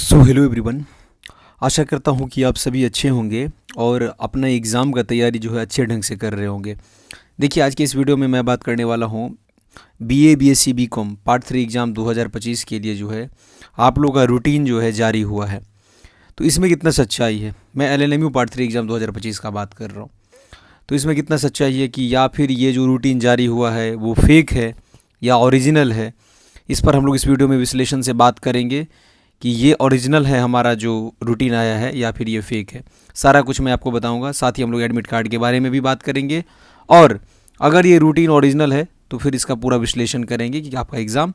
So hello everyone. आशा करता हूँ कि आप सभी अच्छे होंगे और अपना एग्ज़ाम का तैयारी जो है अच्छे ढंग से कर रहे होंगे। देखिए, आज के इस वीडियो में मैं बात करने वाला हूँ BA BSc BCom part 3 exam 2025 के लिए जो है आप लोगों का रूटीन जो है जारी हुआ है। तो इसमें कितना सच्चाई है, मैं एलएलएमयू पार्ट 3 एग्ज़ाम 2025 का बात कर रहा हूँ। तो इसमें कितना सच्चाई है कि या फिर ये जो रूटीन जारी हुआ है वो फेक है या ओरिजिनल है, इस पर हम लोग इस वीडियो में विश्लेषण से बात करेंगे कि ये ओरिजिनल है हमारा जो रूटीन आया है या फिर ये फेक है। सारा कुछ मैं आपको बताऊंगा। साथ ही हम लोग एडमिट कार्ड के बारे में भी बात करेंगे और अगर ये रूटीन ओरिजिनल है तो फिर इसका पूरा विश्लेषण करेंगे कि आपका एग्ज़ाम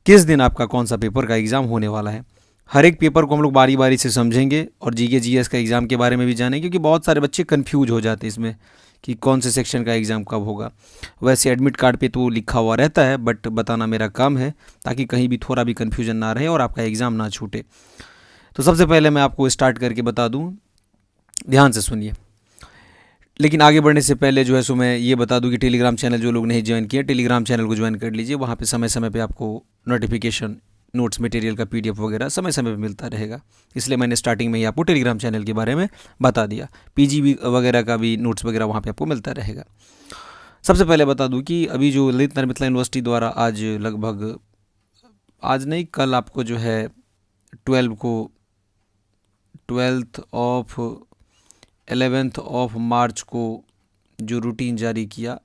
किस दिन, आपका कौन सा पेपर का एग्ज़ाम होने वाला है। हर एक पेपर को हम लोग बारी बारी से समझेंगे और जीके जीएस का एग्ज़ाम के बारे में भी जानेंगे, क्योंकि बहुत सारे बच्चे कंफ्यूज हो जाते हैं इसमें कि कौन से सेक्शन का एग्ज़ाम कब होगा। वैसे एडमिट कार्ड पे तो लिखा हुआ रहता है, बट बताना मेरा काम है ताकि कहीं भी थोड़ा भी कन्फ्यूजन ना रहे और आपका एग्ज़ाम ना छूटे। तो सबसे पहले मैं आपको स्टार्ट करके बता दूं, ध्यान से सुनिए। लेकिन आगे बढ़ने से पहले जो है सो मैं ये बता दूं कि टेलीग्राम चैनल जो लोग नहीं ज्वाइन किए, टेलीग्राम चैनल को ज्वाइन कर लीजिए। वहाँ पे समय समय पे आपको नोटिफिकेशन, नोट्स मटेरियल का पीडीएफ वगैरह समय समय पे मिलता रहेगा। इसलिए मैंने स्टार्टिंग में ही आपको टेलीग्राम चैनल के बारे में बता दिया। पीजी वगैरह का भी नोट्स वगैरह वहाँ पे आपको मिलता रहेगा। सबसे पहले बता दूं कि अभी जो ललित नारायण मिथिला यूनिवर्सिटी द्वारा आज लगभग, आज नहीं कल आपको जो है 12th of 11th of March को जो रूटीन जारी किया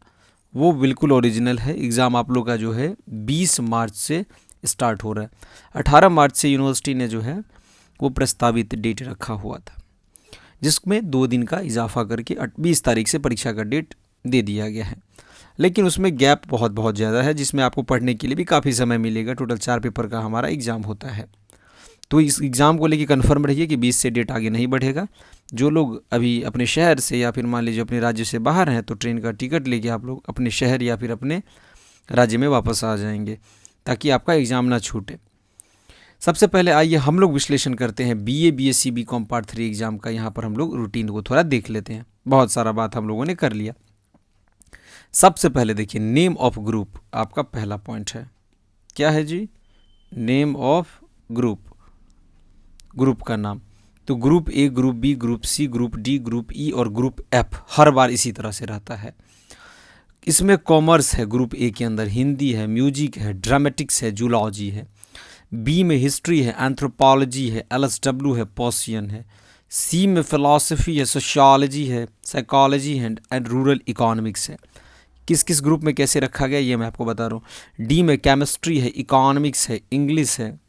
वो बिल्कुल ओरिजिनल है। एग्ज़ाम आप लोग का जो है 20 मार्च से स्टार्ट हो रहा है। 18 मार्च से यूनिवर्सिटी ने जो है वो प्रस्तावित डेट रखा हुआ था, जिसमें 2 दिन का इजाफा करके 20 तारीख से परीक्षा का डेट दे दिया गया है। लेकिन उसमें गैप बहुत ज़्यादा है, जिसमें आपको पढ़ने के लिए भी काफ़ी समय मिलेगा। टोटल 4 पेपर का हमारा एग्ज़ाम होता है। तो इस एग्ज़ाम को लेकर कन्फर्म रहिए कि 20 से डेट आगे नहीं बढ़ेगा। जो लोग अभी अपने शहर से या फिर मान लीजिए अपने राज्य से बाहर हैं, तो ट्रेन का टिकट लेके आप लोग अपने शहर या फिर अपने राज्य में वापस आ जाएंगे ताकि आपका एग्ज़ाम ना छूटे। सबसे पहले आइए हम लोग विश्लेषण करते हैं BA BSc BCom part 3 exam का। यहाँ पर हम लोग रूटीन को थोड़ा देख लेते हैं। बहुत सारा बात हम लोगों ने कर लिया। सबसे पहले देखिए, नेम ऑफ ग्रुप आपका पहला पॉइंट है। क्या है जी? नेम ऑफ ग्रुप, ग्रुप का नाम। तो group A, group B, group C, group D, group E और ग्रुप एफ हर बार इसी तरह से रहता है। इसमें कॉमर्स है ग्रुप ए के अंदर, हिंदी है, म्यूजिक है, ड्रामेटिक्स है, जूलॉजी है। बी में हिस्ट्री है, एंथ्रोपोलॉजी है, एलएसडब्ल्यू है, पोसियन है। सी में फिलॉसफी है, सोशियोलॉजी है, साइकोलॉजी है एंड रूरल इकोनॉमिक्स है। किस किस ग्रुप में कैसे रखा गया ये मैं आपको बता रहा हूँ। डी में केमिस्ट्री है, इकोनॉमिक्स है, इंग्लिश है,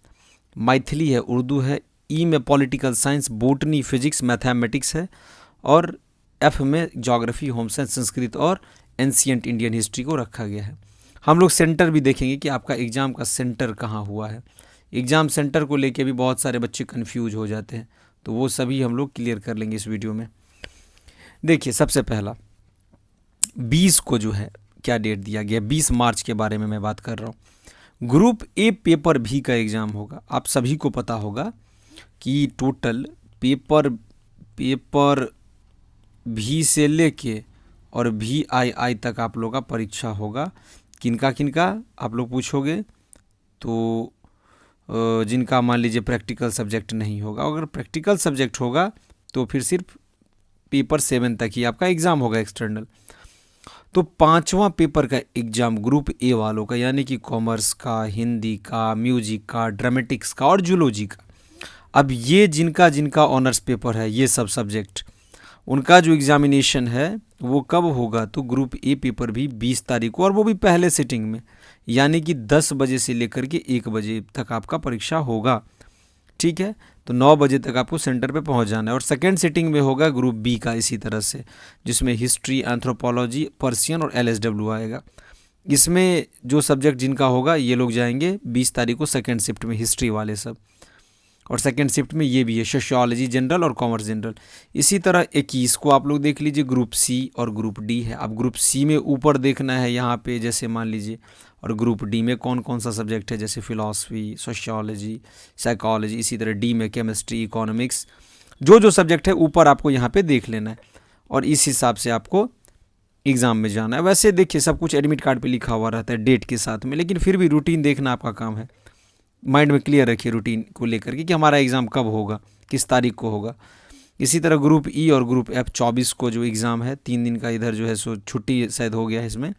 मैथिली है, उर्दू है। ई में political science, botany, physics, mathematics है। और एफ में ज्योग्राफी, होम साइंस, संस्कृत और एंशिएंट इंडियन हिस्ट्री को रखा गया है। हम लोग सेंटर भी देखेंगे कि आपका एग्ज़ाम का सेंटर कहाँ हुआ है। एग्ज़ाम सेंटर को लेके भी बहुत सारे बच्चे कंफ्यूज हो जाते हैं, तो वो सभी हम लोग क्लियर कर लेंगे इस वीडियो में। देखिए, सबसे पहला 20 को जो है क्या डेट दिया गया, 20 मार्च के बारे में मैं बात कर रहा हूँ। ग्रुप ए पेपर भी का एग्ज़ाम होगा। आप सभी को पता होगा कि टोटल पेपर भी से लेके और VII तक आप लोग का परीक्षा होगा। किनका किनका आप लोग पूछोगे, तो जिनका मान लीजिए प्रैक्टिकल सब्जेक्ट नहीं होगा। अगर प्रैक्टिकल सब्जेक्ट होगा तो फिर सिर्फ पेपर 7 तक ही आपका एग्ज़ाम होगा एक्सटर्नल। तो 5वां पेपर का एग्ज़ाम ग्रुप ए वालों का, यानी कि कॉमर्स का, हिंदी का, म्यूजिक का, ड्रामेटिक्स का और जूलॉजी का। अब ये जिनका जिनका ऑनर्स पेपर है, ये सब सब्जेक्ट, उनका जो एग्ज़ामिनेशन है वो कब होगा, तो ग्रुप ए पेपर भी 20 तारीख को, और वो भी पहले सिटिंग में, यानी कि 10 बजे से लेकर के 1 बजे तक आपका परीक्षा होगा। ठीक है, तो 9 बजे तक आपको सेंटर पे पहुंच जाना है। और सेकेंड सिटिंग में होगा ग्रुप बी का इसी तरह से, जिसमें हिस्ट्री, एंथ्रोपोलॉजी, पर्सियन और LSW आएगा। इसमें जो सब्जेक्ट जिनका होगा ये लोग जाएंगे 20 तारीख को सेकेंड शिफ्ट में, हिस्ट्री वाले सब। और सेकेंड शिफ्ट में ये भी है सोशियोलॉजी जनरल और कॉमर्स जनरल। इसी तरह 21 को आप लोग देख लीजिए, ग्रुप सी और ग्रुप डी है। अब ग्रुप सी में ऊपर देखना है यहाँ पे, जैसे मान लीजिए, और ग्रुप डी में कौन कौन सा सब्जेक्ट है, जैसे फिलॉसफी, सोशियोलॉजी, साइकोलॉजी। इसी तरह डी में केमिस्ट्री, इकोनॉमिक्स, जो सब्जेक्ट है ऊपर आपको यहाँ पे देख लेना है और इस हिसाब से आपको एग्ज़ाम में जाना है। वैसे देखिए, सब कुछ एडमिट कार्ड पे लिखा हुआ रहता है डेट के साथ में, लेकिन फिर भी रूटीन देखना आपका काम है। माइंड में क्लियर रखिए रूटीन को लेकर के कि हमारा एग्ज़ाम कब होगा, किस तारीख को होगा। इसी तरह ग्रुप ई और ग्रुप एफ 24 को जो एग्ज़ाम है, 3 दिन का इधर जो है सो छुट्टी शायद हो गया है इसमें,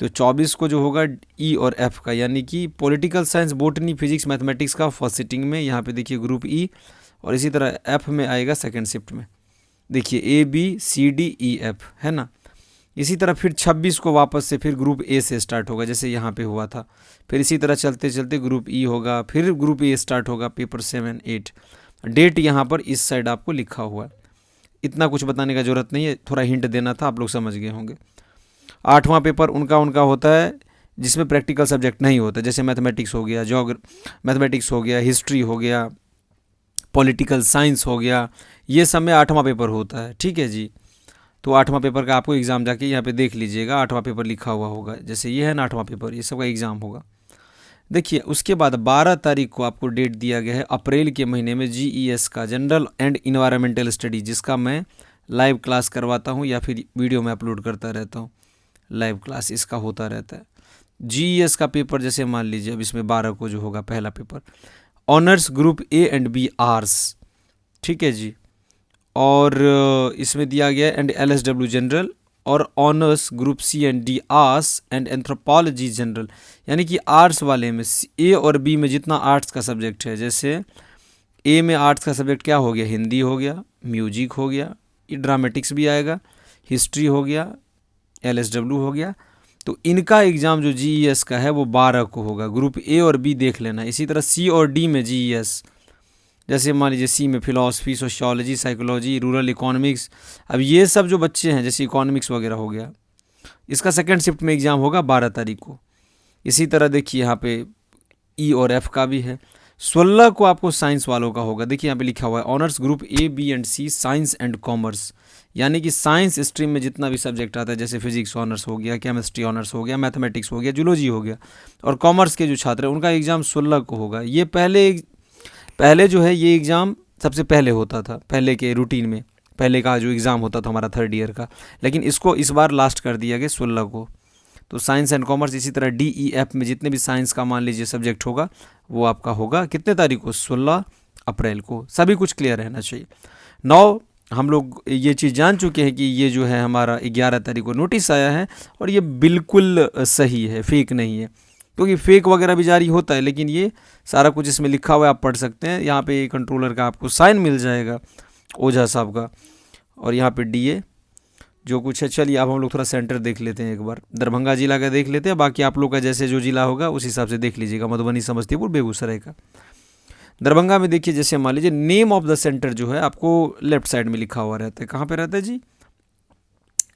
तो 24 को जो होगा ई और एफ का, यानी कि political science, botany, physics, mathematics का फर्स्ट सिटिंग में, यहाँ पे देखिए ग्रुप ई, और इसी तरह एफ में आएगा सेकेंड शिफ्ट में। देखिए A B C D E F है ना। इसी तरह फिर 26 को वापस से फिर ग्रुप ए से स्टार्ट होगा, जैसे यहाँ पे हुआ था। फिर इसी तरह चलते चलते ग्रुप ई होगा, फिर ग्रुप ए स्टार्ट होगा, पेपर 7, 8। डेट यहाँ पर इस साइड आपको लिखा हुआ है। इतना कुछ बताने का ज़रूरत नहीं है, थोड़ा हिंट देना था, आप लोग समझ गए होंगे। 8वां पेपर उनका होता है जिसमें प्रैक्टिकल सब्जेक्ट नहीं होता, जैसे मैथमेटिक्स हो गया, मैथमेटिक्स हो गया, हिस्ट्री हो गया, पॉलिटिकल साइंस हो गया, ये सब में 8वां पेपर होता है। ठीक है जी। तो 8वां पेपर का आपको एग्ज़ाम जाके यहाँ पे देख लीजिएगा, 8वां पेपर लिखा हुआ होगा, जैसे ये है ना 8वां पेपर, ये सब का एग्ज़ाम होगा। देखिए उसके बाद 12 तारीख को आपको डेट दिया गया है अप्रैल के महीने में, GES का, जनरल एंड इन्वायरमेंटल स्टडी, जिसका मैं लाइव क्लास करवाता हूँ या फिर वीडियो में अपलोड करता रहता हूँ, लाइव क्लास इसका होता रहता है। GES का पेपर जैसे मान लीजिए अब इसमें 12 को जो होगा पहला paper, honours group A and B arts, ठीक है जी, और इसमें दिया गया है एंड LSW जनरल, और honours group C and D arts and anthropology general, यानी कि आर्ट्स वाले में ए और बी में जितना आर्ट्स का सब्जेक्ट है, जैसे ए में आर्ट्स का सब्जेक्ट क्या हो गया, हिंदी हो गया, म्यूजिक हो गया, ड्रामेटिक्स भी आएगा, हिस्ट्री हो गया, LSW हो गया, तो इनका एग्ज़ाम जो GES का है वो 12 को होगा। ग्रुप ए और बी देख लेना। इसी तरह सी और डी में GES, जैसे मान लीजिए सी में philosophy, sociology, psychology, rural economics, अब ये सब जो बच्चे हैं जैसे इकोनॉमिक्स वगैरह हो गया, इसका सेकंड शिफ्ट में एग्ज़ाम होगा 12 तारीख को। इसी तरह देखिए यहाँ पे ई और एफ का भी है। 16 को आपको साइंस वालों का होगा। देखिए यहाँ पे लिखा हुआ है honours group A B and C science and commerce, यानी कि साइंस स्ट्रीम में जितना भी सब्जेक्ट आता है, जैसे फिजिक्स ऑनर्स हो गया, केमिस्ट्री ऑनर्स हो गया, मैथमेटिक्स हो गया, जूलॉजी हो गया, और कॉमर्स के जो छात्र हैं उनका एग्ज़ाम 16 को होगा। ये पहले जो है ये एग्ज़ाम सबसे पहले होता था, पहले के रूटीन में पहले का जो एग्ज़ाम होता था हमारा 3rd ईयर का, लेकिन इसको इस बार लास्ट कर दिया गया 16 को। तो साइंस एंड कॉमर्स, इसी तरह DEF में जितने भी साइंस का मान लीजिए सब्जेक्ट होगा वो आपका होगा कितने तारीख को, 16 अप्रैल को। सभी कुछ क्लियर रहना चाहिए। 9 हम लोग ये चीज़ जान चुके हैं कि ये जो है हमारा 11 तारीख को नोटिस आया है, और ये बिल्कुल सही है, फेक नहीं है, क्योंकि फेक वगैरह भी जारी होता है, लेकिन ये सारा कुछ इसमें लिखा हुआ है, आप पढ़ सकते हैं। यहाँ पे कंट्रोलर का आपको साइन मिल जाएगा, ओझा साहब का, और यहाँ पे DA जो कुछ है। चलिए अब हम लोग थोड़ा सेंटर देख लेते हैं, एक बार दरभंगा जिला का देख लेते हैं, बाकी आप लोग का जैसे जो जिला होगा उस हिसाब से देख लीजिएगा, मधुबनी, समस्तीपुर, बेगूसराय का। दरभंगा में देखिए जैसे मान लीजिए नेम ऑफ द सेंटर जो है आपको लेफ्ट साइड में लिखा हुआ रहता है। कहाँ पे रहता है जी,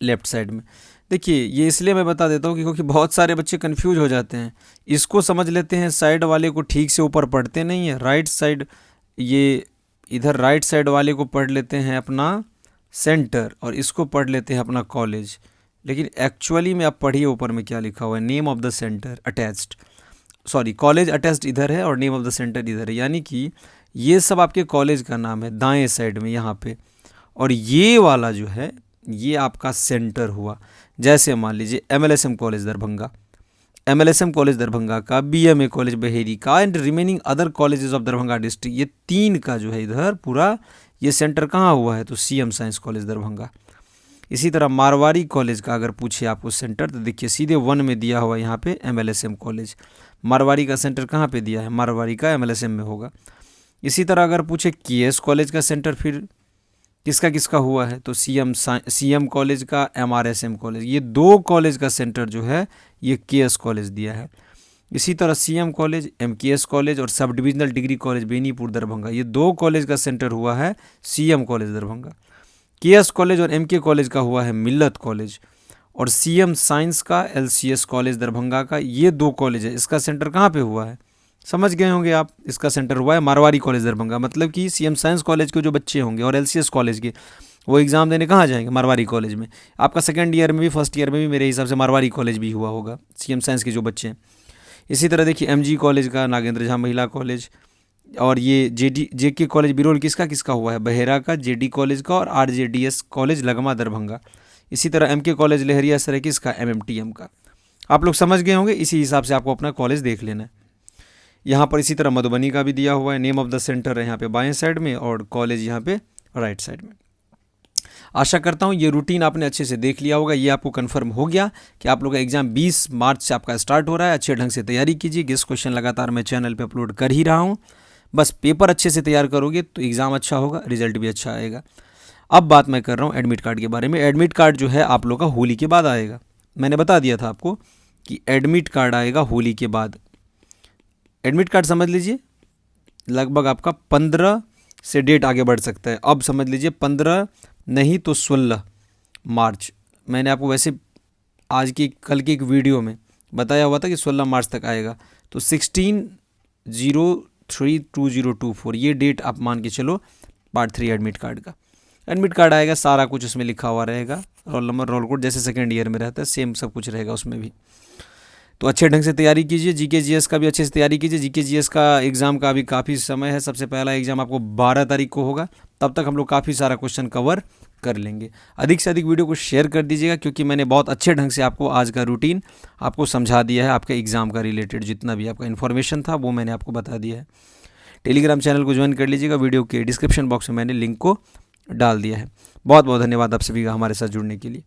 लेफ्ट साइड में। देखिए ये इसलिए मैं बता देता हूँ क्योंकि बहुत सारे बच्चे कंफ्यूज हो जाते हैं, इसको समझ लेते हैं साइड वाले को, ठीक से ऊपर पढ़ते नहीं है। राइट साइड, ये इधर राइट साइड वाले को पढ़ लेते हैं अपना सेंटर, और इसको पढ़ लेते हैं अपना कॉलेज, लेकिन एक्चुअली में आप पढ़िए ऊपर में क्या लिखा हुआ है, name of the centre attached, sorry college attached इधर है और नेम ऑफ द सेंटर इधर है, यानी कि ये सब आपके कॉलेज का नाम है दाएं साइड में यहाँ पे, और ये वाला जो है ये आपका सेंटर हुआ। जैसे मान लीजिए MLSM college Darbhanga, MLSM college Darbhanga का, BMA कॉलेज बहेरी का, and remaining other colleges of Darbhanga district, ये 3 का जो है इधर पूरा ये सेंटर कहाँ हुआ है, तो CM साइंस कॉलेज दरभंगा। इसी तरह मारवाड़ी कॉलेज का अगर पूछे आपको सेंटर, तो देखिए सीधे 1 में दिया हुआ यहाँ पे MLSM कॉलेज। मारवाड़ी का सेंटर कहाँ पे दिया है, मारवाड़ी का MLSM में होगा। इसी तरह अगर पूछे KS कॉलेज का सेंटर फिर किसका किसका हुआ है, तो CM कॉलेज का, MRSM कॉलेज, ये 2 कॉलेज का सेंटर जो है ये KS कॉलेज दिया है। इसी तरह CM कॉलेज, MKS कॉलेज और sub divisional degree college Benipur Darbhanga, ये 2 कॉलेज का सेंटर हुआ है CM college Darbhanga. KS college और MK कॉलेज का हुआ है मिल्लत कॉलेज, और CM साइंस का, LCS कॉलेज दरभंगा का, ये 2 कॉलेज है, इसका सेंटर कहाँ पे हुआ है, समझ गए होंगे आप, इसका सेंटर हुआ है मारवाड़ी कॉलेज दरभंगा। मतलब कि CM साइंस कॉलेज के जो बच्चे होंगे और LCS कॉलेज के, वो एग्ज़ाम देने कहाँ जाएंगे, मारवाड़ी कॉलेज में। आपका 2nd ईयर में भी 1st ईयर में भी मेरे हिसाब से मारवाड़ी कॉलेज भी हुआ होगा, CM साइंस के जो बच्चे हैं। इसी तरह देखिए MG कॉलेज का, नागेंद्र झा महिला कॉलेज, और ये JK कॉलेज बिरोल किसका किसका हुआ है, बहेरा का, JD कॉलेज का, और RJDS कॉलेज लगमा दरभंगा। इसी तरह MK कॉलेज लहरिया सराय किसका, MMTM का। आप लोग समझ गए होंगे, इसी हिसाब से आपको अपना कॉलेज देख लेना है। यहाँ पर इसी तरह मधुबनी का भी दिया हुआ है, नेम ऑफ द सेंटर है यहाँ पे बाएं साइड में और कॉलेज यहाँ पे राइट साइड में। आशा करता हूँ ये रूटीन आपने अच्छे से देख लिया होगा, ये आपको कंफर्म हो गया कि आप लोग का एग्जाम 20 मार्च से आपका स्टार्ट हो रहा है। अच्छे ढंग से तैयारी कीजिए, गेस्ट क्वेश्चन लगातार मैं चैनल पे अपलोड कर ही रहा हूँ। बस पेपर अच्छे से तैयार करोगे तो एग्ज़ाम अच्छा होगा, रिजल्ट भी अच्छा आएगा। अब बात मैं कर रहा हूँ एडमिट कार्ड के बारे में। एडमिट कार्ड जो है आप लोग का होली के बाद आएगा। मैंने बता दिया था आपको कि एडमिट कार्ड आएगा होली के बाद। एडमिट कार्ड समझ लीजिए लगभग आपका 15 से डेट आगे बढ़ सकता है। अब समझ लीजिए 15 नहीं तो 16 मार्च। मैंने आपको वैसे आज की कल की एक वीडियो में बताया हुआ था कि 16 मार्च तक आएगा, तो 16/03/2024 ये डेट आप मान के चलो पार्ट 3 एडमिट कार्ड का। एडमिट कार्ड आएगा, सारा कुछ उसमें लिखा हुआ रहेगा, रोल नंबर रोल कोड जैसे सेकेंड ईयर में रहता है सेम सब कुछ रहेगा उसमें भी। तो अच्छे ढंग से तैयारी कीजिए, जीके जीएस का भी अच्छे से तैयारी कीजिए। जीके जीएस का एग्ज़ाम का अभी काफ़ी समय है, सबसे पहला एग्ज़ाम आपको 12 तारीख को होगा, तब तक हम लोग काफ़ी सारा क्वेश्चन कवर कर लेंगे। अधिक से अधिक वीडियो को शेयर कर दीजिएगा, क्योंकि मैंने बहुत अच्छे ढंग से आपको आज का रूटीन आपको समझा दिया है। आपके एग्ज़ाम का रिलेटेड जितना भी आपका इन्फॉर्मेशन था वो मैंने आपको बता दिया है। टेलीग्राम चैनल को ज्वाइन कर लीजिएगा, वीडियो के डिस्क्रिप्शन बॉक्स में मैंने लिंक को डाल दिया है। बहुत बहुत धन्यवाद आप सभी का हमारे साथ जुड़ने के लिए।